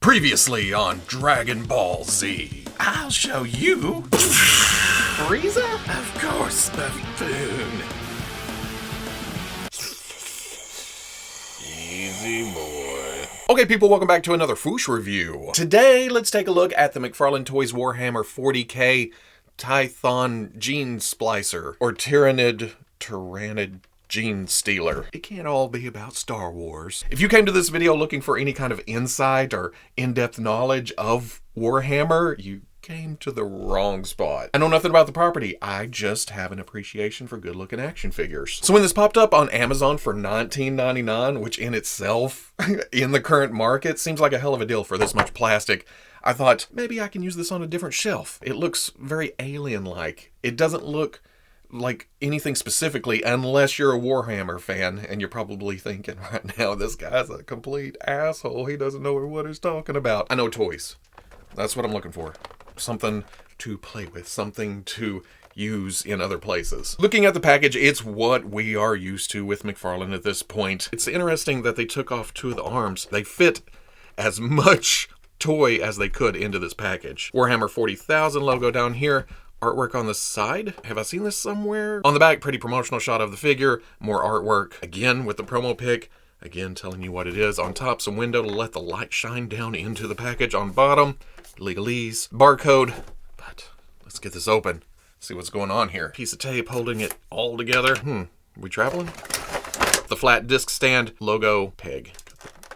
Previously on Dragon Ball Z. I'll show you. Frieza? Of course, buffoon. Easy boy. Okay, people, welcome back to another Fwoosh review. Today, let's take a look at the McFarlane Toys Warhammer 40k Tyranid Genestealer, or Tyranid Genestealer. It can't all be about Star Wars. If you came to this video looking for any kind of insight or in-depth knowledge of Warhammer, you came to the wrong spot. I know nothing about the property. I just have an appreciation for good-looking action figures. So when this popped up on Amazon for $19.99, which in itself, in the current market, seems like a hell of a deal for this much plastic, I thought, maybe I can use this on a different shelf. It looks very alien-like. It doesn't look like anything specifically, unless you're a Warhammer fan, and you're probably thinking right now, this guy's a complete asshole. He doesn't know what he's talking about. I know toys. That's what I'm looking for. Something to play with, something to use in other places. Looking at the package, it's what we are used to with McFarlane at this point. It's interesting that they took off two of the arms. They fit as much toy as they could into this package. Warhammer 40,000 logo down here. Artwork on the side. Have I seen this somewhere? On the back, pretty promotional shot of the figure. More artwork. Again, with the promo pic. Again, telling you what it is. On top, some window to let the light shine down into the package. On bottom, legalese. Barcode. But let's get this open. See what's going on here. Piece of tape holding it all together. We traveling? The flat disc stand. Logo peg.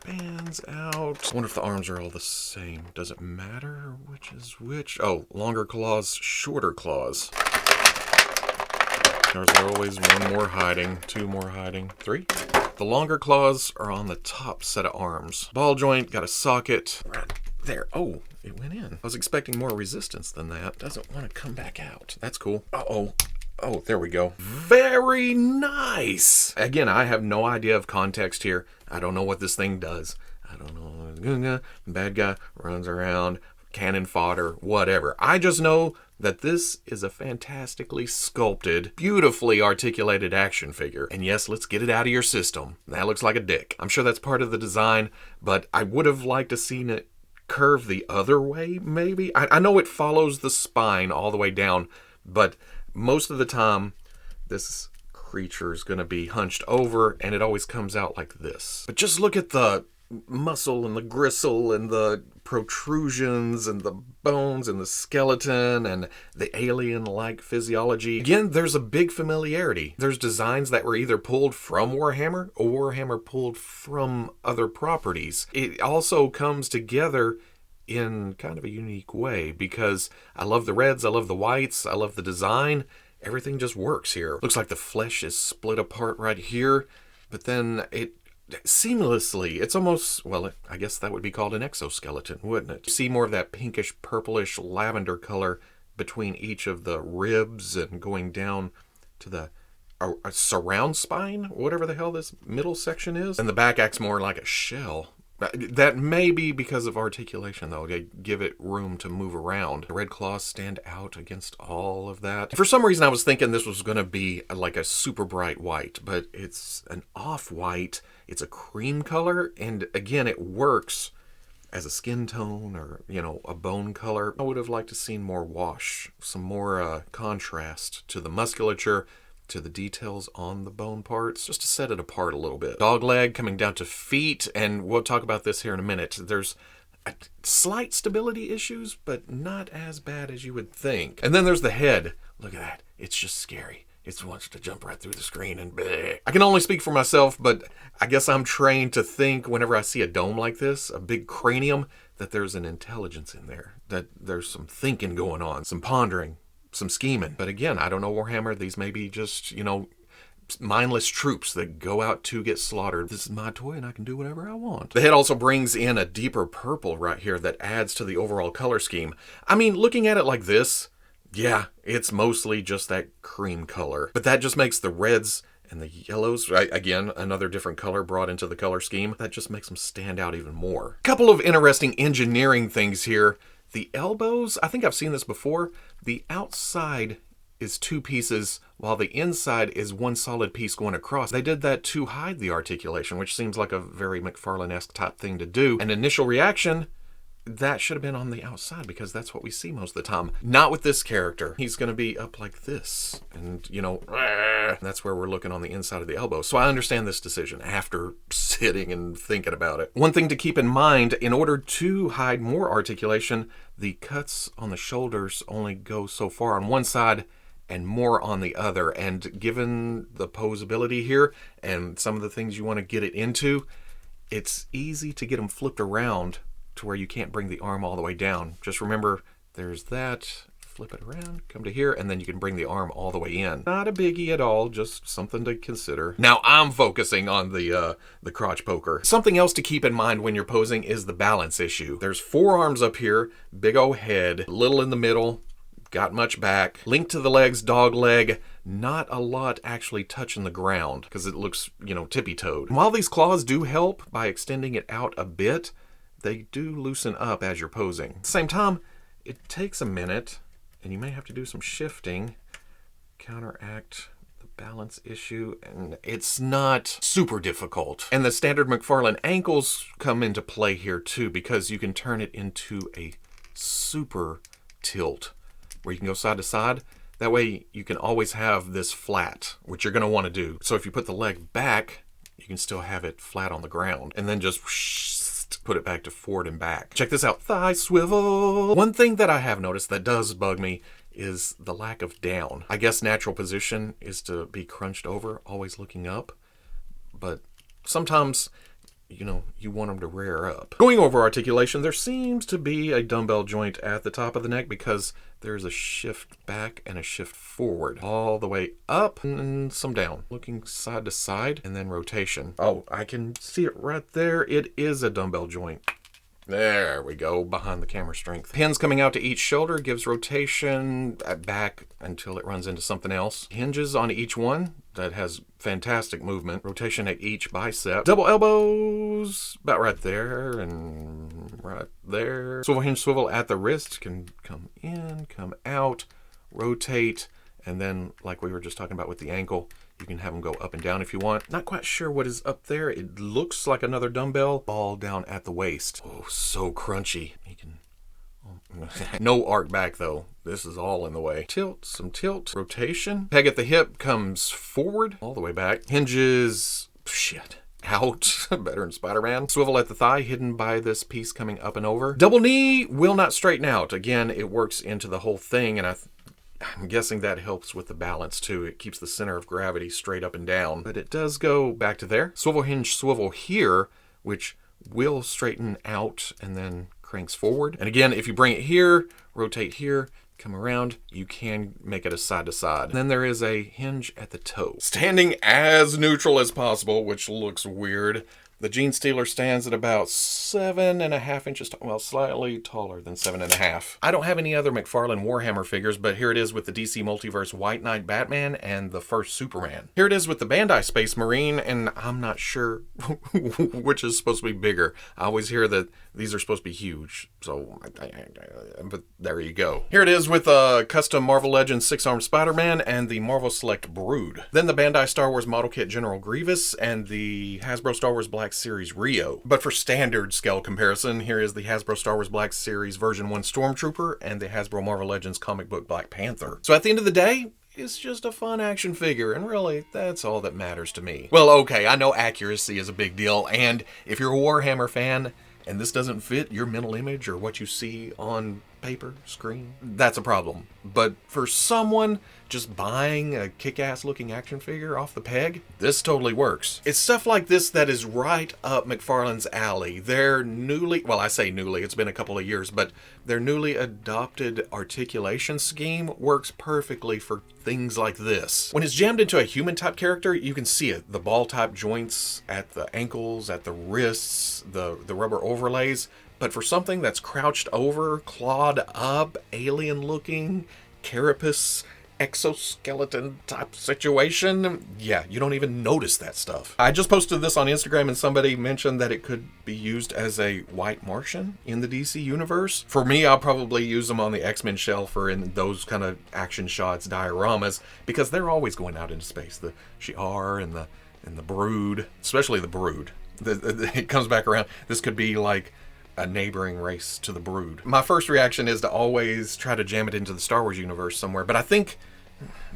Bands out. I wonder if the arms are all the same. Does it matter which is which? Oh, longer claws, shorter claws. There's always one more hiding, two more hiding, three. The longer claws are on the top set of arms. Ball joint, got a socket right there. Oh, it went in. I was expecting more resistance than that. Doesn't want to come back out. That's cool. Uh-oh. Oh, there we go. Very nice. Again, I have no idea of context here. I don't know what this thing does. I don't know. Bad guy runs around, cannon fodder, whatever. I just know that this is a fantastically sculpted, beautifully articulated action figure. And yes, let's get it out of your system. That looks like a dick. I'm sure that's part of the design, but I would have liked to seen it curve the other way, maybe. I know it follows the spine all the way down, but most of the time, this creature is going to be hunched over, and it always comes out like this. But just look at the muscle and the gristle and the protrusions and the bones and the skeleton and the alien-like physiology. Again, there's a big familiarity. There's designs that were either pulled from Warhammer or Warhammer pulled from other properties. It also comes together in kind of a unique way, because I love the reds, I love the whites, I love the design. Everything just works here. Looks like the flesh is split apart right here, but then it seamlessly, it's almost, well, I guess that would be called an exoskeleton, wouldn't it? You see more of that pinkish, purplish, lavender color between each of the ribs and going down to the a surround spine, whatever the hell this middle section is. And the back acts more like a shell. That may be because of articulation, though. They give it room to move around. The red claws stand out against all of that. For some reason, I was thinking this was going to be like a super bright white, but it's an off-white. It's a cream color, and again, it works as a skin tone or, you know, a bone color. I would have liked to seen more wash, some more contrast to the musculature, to the details on the bone parts, just to set it apart a little bit. Dog leg coming down to feet, and we'll talk about this here in a minute. There's slight stability issues, but not as bad as you would think. And then there's the head. Look at that. It's just scary. It wants to jump right through the screen and bleh. I can only speak for myself, but I guess I'm trained to think whenever I see a dome like this, a big cranium, that there's an intelligence in there, that there's some thinking going on, some pondering, some scheming. But again, I don't know Warhammer. These may be just, you know, mindless troops that go out to get slaughtered. This is my toy and I can do whatever I want. The head also brings in a deeper purple right here that adds to the overall color scheme. I mean, looking at it like this, yeah, it's mostly just that cream color. But that just makes the reds and the yellows, right, again, another different color brought into the color scheme. That just makes them stand out even more. Couple of interesting engineering things here. The elbows, I think I've seen this before. The outside is two pieces, while the inside is one solid piece going across. They did that to hide the articulation, which seems like a very McFarlane-esque type thing to do. An initial reaction, that should have been on the outside because that's what we see most of the time. Not with this character. He's going to be up like this. And, you know, that's where we're looking on the inside of the elbow. So I understand this decision after sitting and thinking about it. One thing to keep in mind, in order to hide more articulation, the cuts on the shoulders only go so far on one side and more on the other. And given the posability here and some of the things you want to get it into, it's easy to get them flipped around to where you can't bring the arm all the way down. Just remember, there's that. Flip it around, come to here, and then you can bring the arm all the way in. Not a biggie at all, just something to consider. Now I'm focusing on the crotch poker. Something else to keep in mind when you're posing is the balance issue. There's 4 arms up here, big old head, little in the middle, got much back. Linked to the legs, dog leg, not a lot actually touching the ground because it looks, you know, tippy-toed. While these claws do help by extending it out a bit, they do loosen up as you're posing. At the same time, it takes a minute, and you may have to do some shifting, counteract the balance issue, and it's not super difficult. And the standard McFarlane ankles come into play here too, because you can turn it into a super tilt, where you can go side to side. That way you can always have this flat, which you're going to want to do. So if you put the leg back, you can still have it flat on the ground, and then just put it back to forward and back. Check this out, thigh swivel. One thing that I have noticed that does bug me is the lack of down. I guess natural position is to be crunched over, always looking up, but sometimes, you know, you want them to rear up. Going over articulation, there seems to be a dumbbell joint at the top of the neck because there's a shift back and a shift forward. All the way up and some down. Looking side to side and then rotation. Oh, I can see it right there. It is a dumbbell joint. There we go, behind the camera strength. Pins coming out to each shoulder gives rotation back until it runs into something else. Hinges on each one. That has fantastic movement. Rotation at each bicep. Double elbows, about right there and right there. Swivel hinge swivel at the wrist. Can come in, come out, rotate, and then like we were just talking about with the ankle, you can have them go up and down if you want. Not quite sure what is up there. It looks like another dumbbell. Ball down at the waist. Oh, so crunchy. You can... No arc back though. This is all in the way. Tilt, some tilt, rotation. Peg at the hip comes forward, all the way back. Hinges, shit, out. Better than Spider-Man. Swivel at the thigh, hidden by this piece coming up and over. Double knee will not straighten out. Again, it works into the whole thing, and I'm guessing that helps with the balance too. It keeps the center of gravity straight up and down, but it does go back to there. Swivel hinge swivel here, which will straighten out and then cranks forward. And again, if you bring it here, rotate here, come around, you can make it a side to side. Then there is a hinge at the toe. Standing as neutral as possible, which looks weird. The Genestealer stands at about 7.5 inches tall, well, slightly taller than 7.5. I don't have any other McFarlane Warhammer figures, but here it is with the DC Multiverse White Knight Batman and the first Superman. Here it is with the Bandai Space Marine, and I'm not sure which is supposed to be bigger. I always hear that these are supposed to be huge, so, but there you go. Here it is with a custom Marvel Legends 6-armed Spider-Man and the Marvel Select Brood. Then the Bandai Star Wars model kit General Grievous and the Hasbro Star Wars Black Series Rio. But for standard scale comparison, here is the Hasbro Star Wars Black Series version 1 Stormtrooper and the Hasbro Marvel Legends comic book Black Panther. So at the end of the day, it's just a fun action figure, and really, that's all that matters to me. Well, okay, I know accuracy is a big deal, and if you're a Warhammer fan, and this doesn't fit your mental image or what you see on paper, screen, that's a problem. But for someone just buying a kick-ass looking action figure off the peg, this totally works. It's stuff like this that is right up McFarlane's alley. Their newly, well, I say newly, it's been a couple of years, but their newly adopted articulation scheme works perfectly for things like this. When it's jammed into a human type character, you can see it. The ball type joints at the ankles, at the wrists, the rubber overlays. But for something that's crouched over, clawed up, alien looking, carapace, exoskeleton type situation, yeah, you don't even notice that stuff. I just posted this on Instagram and somebody mentioned that it could be used as a white Martian in the DC universe. For me, I'll probably use them on the X-Men shelf or in those kind of action shots, dioramas, because they're always going out into space. The Shi'ar and the Brood, especially the Brood. It comes back around. This could be like a neighboring race to the Brood. My first reaction is to always try to jam it into the Star Wars universe somewhere, but I think,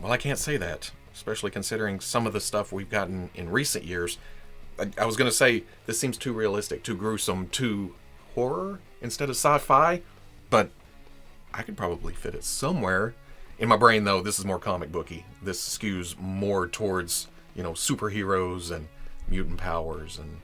well, I can't say that, especially considering some of the stuff we've gotten in recent years. I was going to say this seems too realistic, too gruesome, too horror instead of sci-fi, but I could probably fit it somewhere. In my brain, though, this is more comic booky. This skews more towards, you know, superheroes and mutant powers and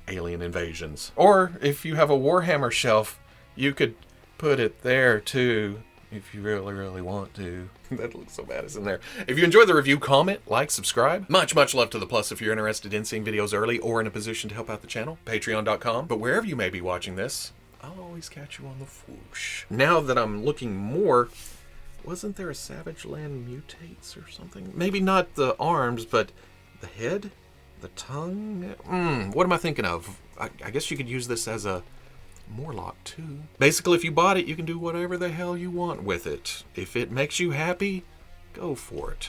alien invasions. Or if you have a Warhammer shelf, you could put it there too, if you really, really want to. That looks so bad, it's in there. If you enjoyed the review, comment, like, subscribe. Much love to the plus if you're interested in seeing videos early or in a position to help out the channel. Patreon.com. But wherever you may be watching this, I'll always catch you on the Fwoosh. Now that I'm looking more, wasn't there a Savage Land Mutates or something? Maybe not the arms, but the head? The tongue? What am I thinking of? I guess you could use this as a Morlock too. Basically, if you bought it, you can do whatever the hell you want with it. If it makes you happy, go for it.